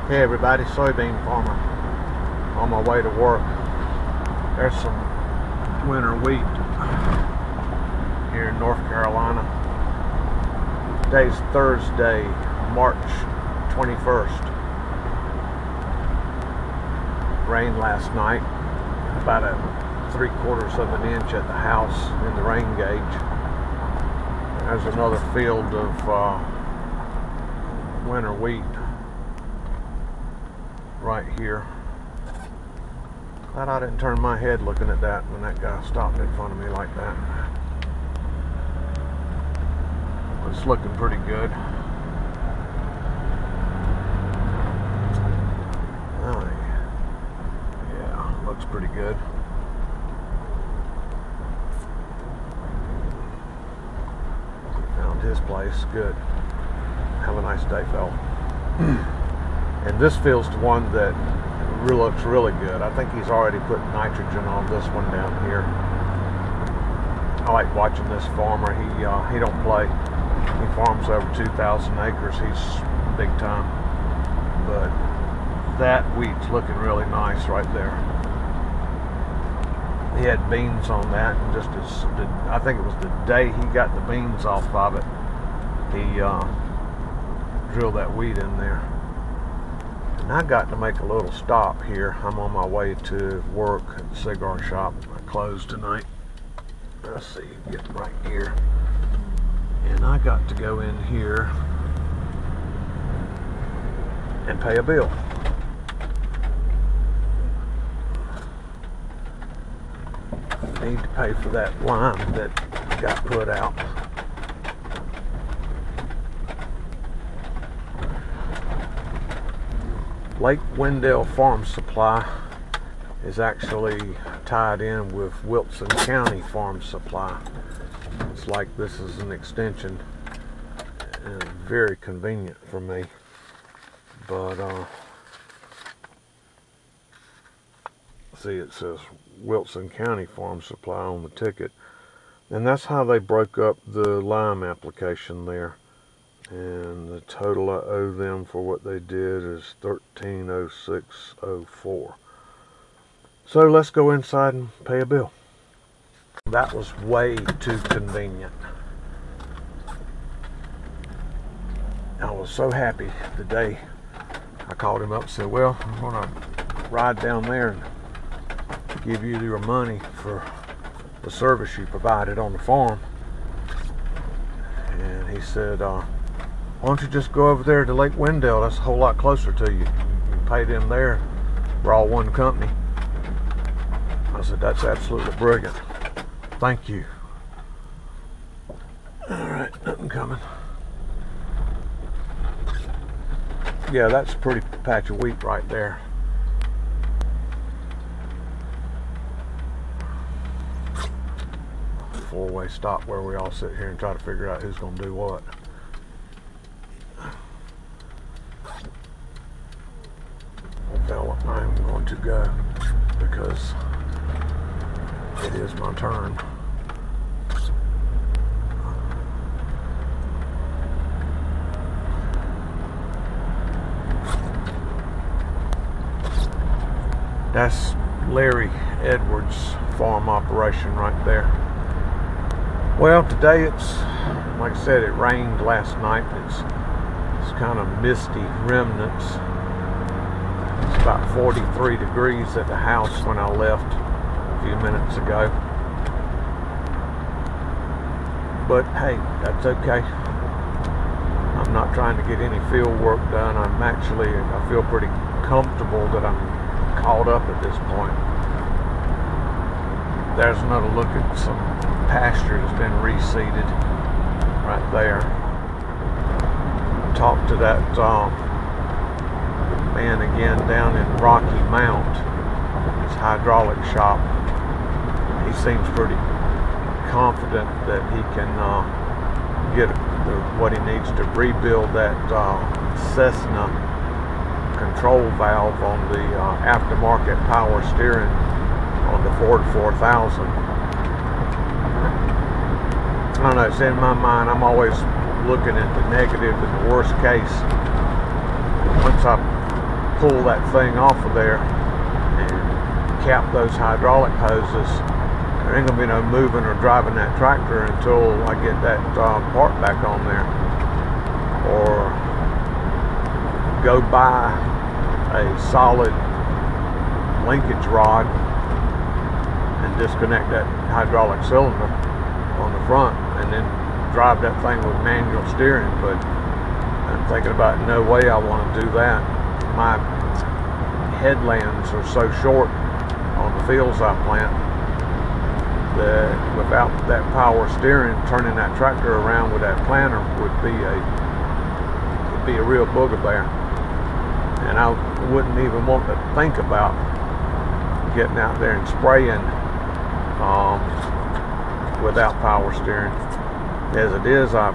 Hey everybody, soybean farmer on my way to work. There's some winter wheat here in North Carolina. Today's Thursday, March 21st. Rained last night, about a 3/4 of an inch at the house in the rain gauge. There's another field of winter wheat right here. Glad I didn't turn my head looking at that when that guy stopped in front of me like that. It's looking pretty good. Oh, yeah, looks pretty good. Found his place. Good. Have a nice day, fella. And this field's the one that looks really good. I think he's already put nitrogen on this one down here. I like watching this farmer. He don't play. He farms over 2,000 acres. He's big time. But that wheat's looking really nice right there. He had beans on that, and I think it was the day he got the beans off of it, he drilled that wheat in there. And I got to make a little stop here. I'm on my way to work at the cigar shop. I closed tonight. Let's see, get right here. And I got to go in here and pay a bill. I need to pay for that lime that got put out. Lake Wendell Farm Supply is actually tied in with Wilson County Farm Supply. It's like this is an extension, and very convenient for me. But see, it says Wilson County Farm Supply on the ticket, and that's how they broke up the lime application there. And the total I owe them for what they did is $1306.04. So let's go inside and pay a bill. That was way too convenient. I was so happy the day I called him up and said, well, I'm going to ride down there and give you your money for the service you provided on the farm. And he said, why don't you just go over there to Lake Wendell? That's a whole lot closer to you. You pay them there. We're all one company. I said, that's absolutely brilliant. Thank you. Alright, nothing coming. Yeah, that's a pretty patch of wheat right there. Four-way stop where we all sit here and try to figure out who's going to do what. Well, I'm going to go because it is my turn. That's Larry Edwards' farm operation right there. Well, today it's, like I said, it rained last night. It's kind of misty remnants. It's about 43 degrees at the house when I left a few minutes ago. But hey, that's okay. I'm not trying to get any field work done. I feel pretty comfortable that I'm caught up at this point. There's another look at some pasture that's been reseeded right there. Talked to that man again down in Rocky Mount, his hydraulic shop. He seems pretty confident that he can get what he needs to rebuild that Cessna control valve on the aftermarket power steering on the Ford 4000. I don't know, it's in my mind, I'm always looking at the negative and the worst case. Once I pull that thing off of there and cap those hydraulic hoses. There ain't gonna be no moving or driving that tractor until I get that part back on there, or go buy a solid linkage rod and disconnect that hydraulic cylinder on the front and then drive that thing with manual steering. But I'm thinking about no way I want to do that. My headlands are so short on the fields I plant that without that power steering, turning that tractor around with that planter would be a real bugaboo. And I wouldn't even want to think about getting out there and spraying without power steering. As it is, I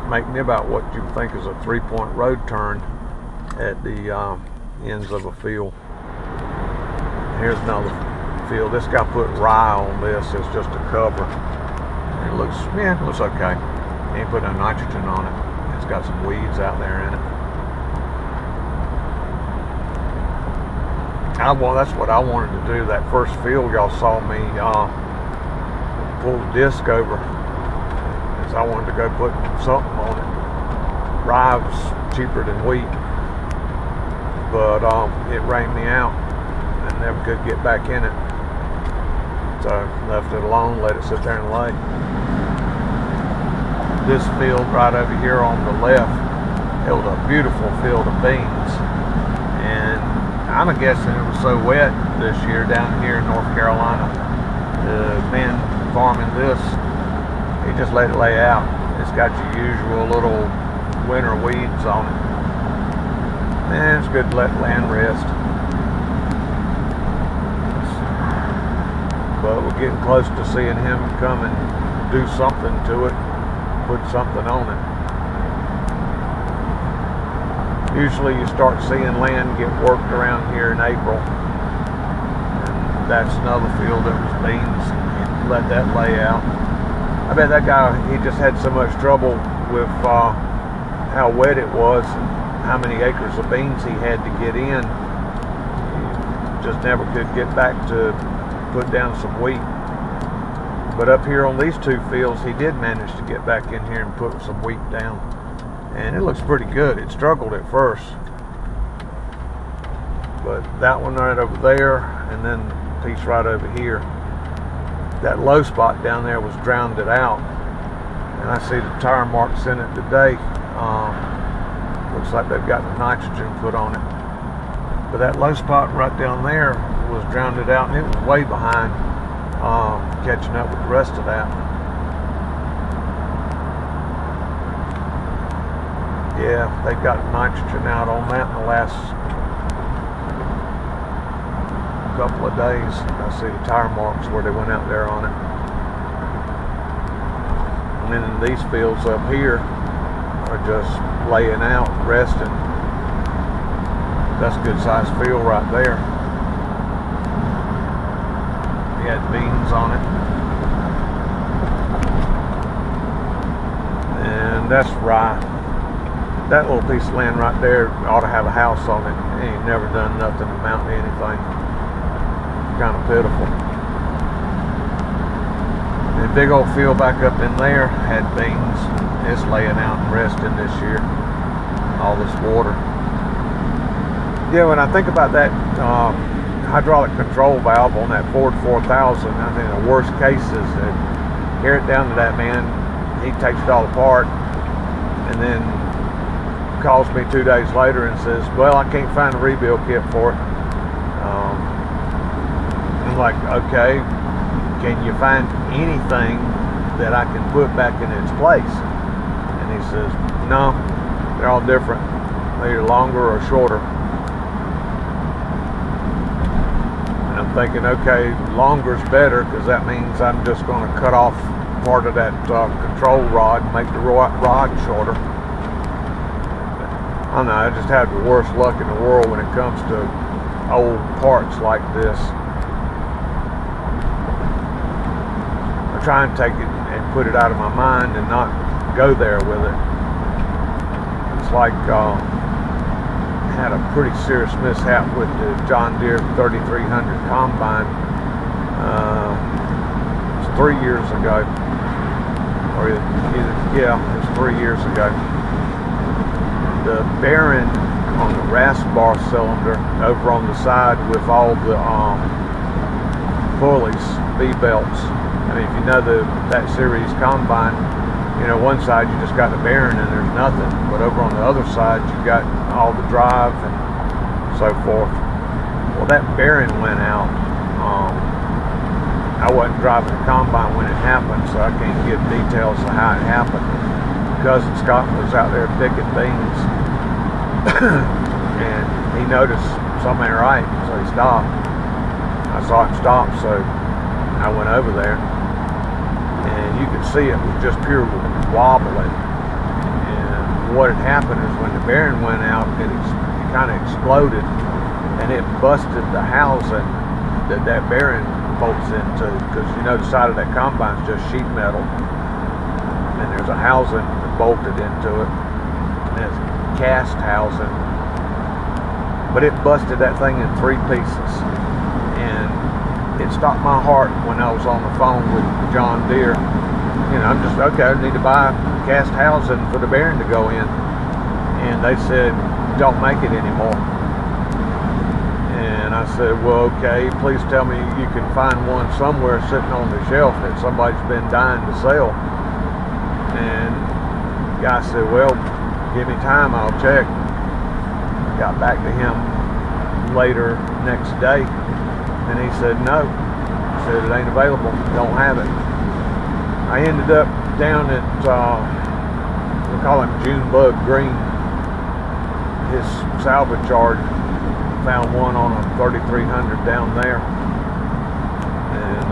make me about what you think is a 3-point road turn at the ends of a field. Here's another field. This guy put rye on this as just a cover. And it looks okay. He ain't put no nitrogen on it. It's got some weeds out there in it. That's what I wanted to do. That first field y'all saw me pull the disc over, is I wanted to go put something on it. Rye was cheaper than wheat, but it rained me out and never could get back in it, so left it alone, let it sit there and lay. This field right over here on the left held a beautiful field of beans, and I'm guessing it was so wet this year down here in North Carolina. The man farming this, he just let it lay out. It's got your usual little winter weeds on it. And it's good to let land rest. But we're getting close to seeing him come and do something to it, put something on it. Usually you start seeing land get worked around here in April. And that's another field that was beans. He let that lay out. I bet that guy, he just had so much trouble with how wet it was and how many acres of beans he had to get in. He just never could get back to put down some wheat. But up here on these two fields, he did manage to get back in here and put some wheat down. And it looks pretty good. It struggled at first, but that one right over there, and then a piece right over here, that low spot down there was drowned it out, and I see the tire marks in it today. Looks like they've got the nitrogen put on it, but that low spot right down there was drowned it out, and it was way behind catching up with the rest of that. Yeah, they got nitrogen out on that in the last couple of days. I see the tire marks where they went out there on it. And then in these fields up here are just laying out, resting. That's a good sized field right there. He had beans on it. And that's rye. That little piece of land right there ought to have a house on it. It ain't never done nothing to amount to anything. Kind of pitiful. The big old field back up in there had beans. It's laying out and resting this year. All this water. Yeah, when I think about that hydraulic control valve on that Ford 4000, I think the worst case is that tear it down to that man, he takes it all apart, and then calls me 2 days later and says, well, I can't find a rebuild kit for it. I'm like, okay, can you find anything that I can put back in its place? And he says, no, they're all different. They're either longer or shorter. And I'm thinking, okay, longer's better, because that means I'm just going to cut off part of that control rod and make the rod shorter. I don't know, I just have the worst luck in the world when it comes to old parts like this. I try and take it and put it out of my mind and not go there with it. It's like had a pretty serious mishap with the John Deere 3300 combine. It was 3 years ago, or yeah, it was 3 years ago. The bearing on the rasp bar cylinder over on the side with all the pulleys, V-belts. I mean, if you know that series combine, you know, one side you just got the bearing and there's nothing, but over on the other side you got all the drive and so forth. Well, that bearing went out. I wasn't driving the combine when it happened, so I can't give details of how it happened. Cousin Scott was out there picking beans and he noticed something ain't right, so he stopped. I saw him stop, so I went over there, and you could see it was just pure wobbling. And what had happened is when the bearing went out, it kind of exploded, and it busted the housing that bearing bolts into, because you know the side of that combine is just sheet metal, and there's a housing that bolted into it, and it's cast housing, but it busted that thing in 3 pieces. And it stopped my heart when I was on the phone with John Deere. You know, I'm just, okay, I need to buy cast housing for the bearing to go in, and they said don't make it anymore. And I said, well, okay, please tell me you can find one somewhere sitting on the shelf that somebody's been dying to sell. And the guy said, well, give me time, I'll check. Got back to him later next day, and he said no. He said it ain't available, don't have it. I ended up down at, we call him Junebug Green, his salvage yard. Found one on a 3300 down there, and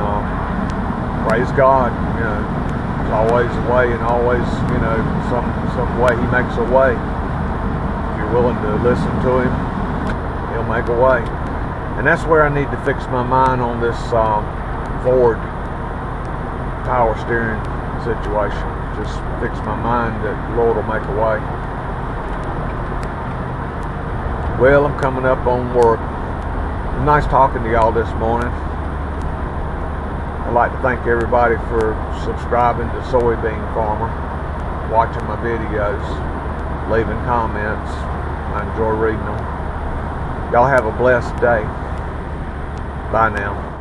praise God, you know, there's always a way, and always, you know, some way he makes a way. If you're willing to listen to him, he'll make a way. And that's where I need to fix my mind on this Ford power steering situation. Just fix my mind that the Lord will make a way. Well, I'm coming up on work. Nice talking to y'all this morning. I'd like to thank everybody for subscribing to Soybean Farmer, watching my videos, leaving comments. I enjoy reading them. Y'all have a blessed day. Bye now.